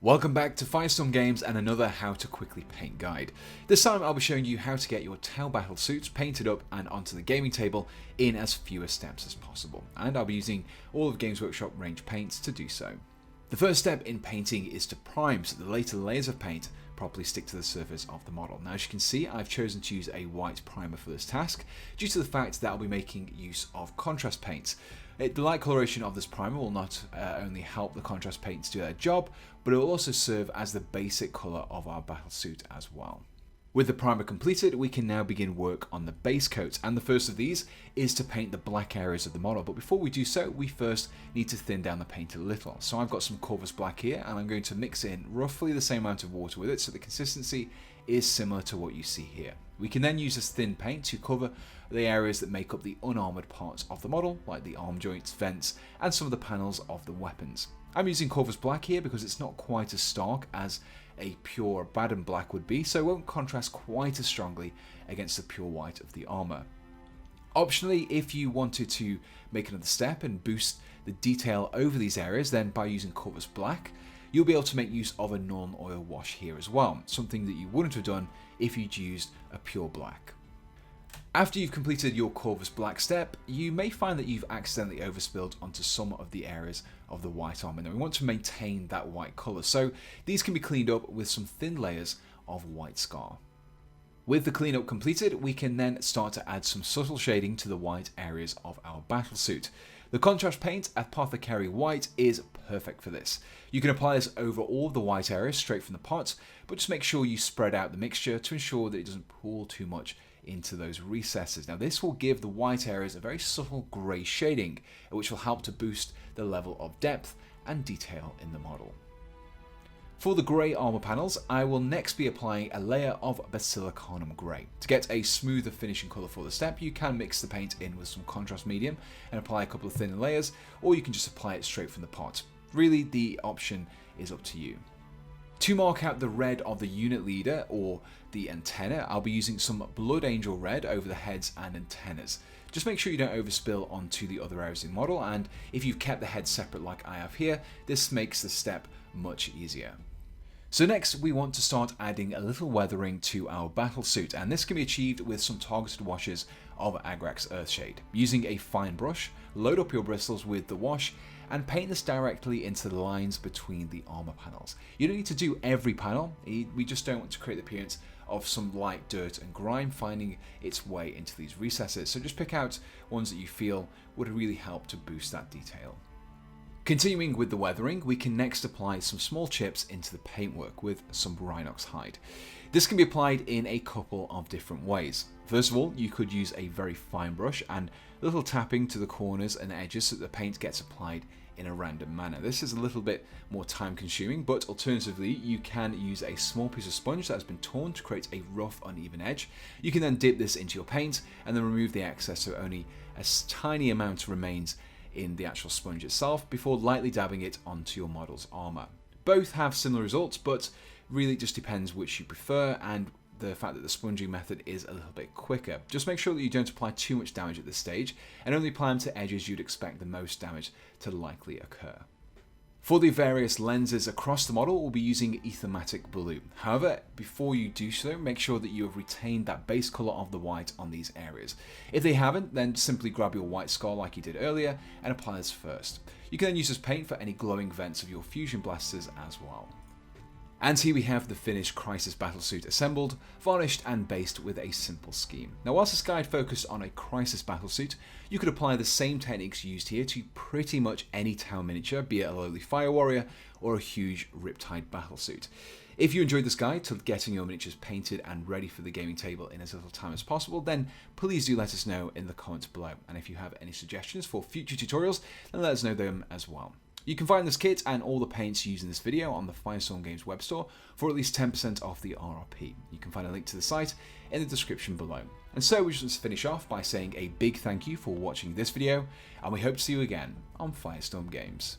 Welcome back to Firestorm Games and another how to quickly paint guide. This time I'll be showing you how to get your Tau battle suits painted up and onto the gaming table in as fewer steps as possible, and I'll be using all of Games Workshop range paints to do so. The first step in painting is to prime so the later layers of paint properly stick to the surface of the model. Now, as you can see, I've chosen to use a white primer for this task due to the fact that I'll be making use of contrast paints. The light coloration of this primer will not only help the contrast paints do their job, but it will also serve as the basic colour of our battle suit as well. With the primer completed, we can now begin work on the base coats, and the first of these is to paint the black areas of the model. But before we do so, we first need to thin down the paint a little. So I've got some Corvus Black here, and I'm going to mix in roughly the same amount of water with it so the consistency is similar to what you see here. We can then use this thin paint to cover the areas that make up the unarmoured parts of the model, like the arm joints, vents, and some of the panels of the weapons. I'm using Corvus Black here because it's not quite as stark as a pure Baden black would be, so it won't contrast quite as strongly against the pure white of the armour. Optionally, if you wanted to make another step and boost the detail over these areas, then by using Corvus Black, you'll be able to make use of a non-oil wash here as well, something that you wouldn't have done if you'd used a pure black. After you've completed your Corvus Black step, you may find that you've accidentally overspilled onto some of the areas of the white armour. Now we want to maintain that white colour, so these can be cleaned up with some thin layers of white scar. With the cleanup completed, we can then start to add some subtle shading to the white areas of our battlesuit. The contrast paint Apothecary White is perfect for this. You can apply this over all of the white areas straight from the pot, but just make sure you spread out the mixture to ensure that it doesn't pool too much into those recesses. Now this will give the white areas a very subtle grey shading, which will help to boost the level of depth and detail in the model. For the grey armour panels, I will next be applying a layer of Basilicanum Grey. To get a smoother finishing colour for the step, you can mix the paint in with some contrast medium and apply a couple of thinner layers, or you can just apply it straight from the pot. Really, the option is up to you. To mark out the red of the unit leader or the antenna, I'll be using some Blood Angel Red over the heads and antennas. Just make sure you don't overspill onto the other areas in the model, and if you've kept the head separate like I have here, this makes the step much easier. So next we want to start adding a little weathering to our battle suit, and this can be achieved with some targeted washes of Agrax Earthshade. Using a fine brush, load up your bristles with the wash and paint this directly into the lines between the armor panels. You don't need to do every panel, we just don't want to create the appearance of some light dirt and grime finding its way into these recesses, so just pick out ones that you feel would really help to boost that detail. Continuing with the weathering, we can next apply some small chips into the paintwork with some Rhinox Hide. This can be applied in a couple of different ways. First of all, you could use a very fine brush and a little tapping to the corners and edges so that the paint gets applied in a random manner. This is a little bit more time consuming, but alternatively you can use a small piece of sponge that has been torn to create a rough uneven edge. You can then dip this into your paint and then remove the excess so only a tiny amount remains in the actual sponge itself before lightly dabbing it onto your model's armour. Both have similar results, but really just depends which you prefer and the fact that the sponging method is a little bit quicker. Just make sure that you don't apply too much damage at this stage and only apply them to edges you'd expect the most damage to likely occur. For the various lenses across the model, we'll be using Aethermatic Blue. However, before you do so, make sure that you have retained that base colour of the white on these areas. If they haven't, then simply grab your white scar like you did earlier and apply this first. You can then use this paint for any glowing vents of your fusion blasters as well. And here we have the finished Crisis Battlesuit assembled, varnished and based with a simple scheme. Now whilst this guide focused on a Crisis Battlesuit, you could apply the same techniques used here to pretty much any Tau miniature, be it a lowly fire warrior or a huge Riptide battlesuit. If you enjoyed this guide to getting your miniatures painted and ready for the gaming table in as little time as possible, then please do let us know in the comments below. And if you have any suggestions for future tutorials, then let us know them as well. You can find this kit and all the paints used in this video on the Firestorm Games web store for at least 10% off the RRP. You can find a link to the site in the description below. And so we just finish off by saying a big thank you for watching this video, and we hope to see you again on Firestorm Games.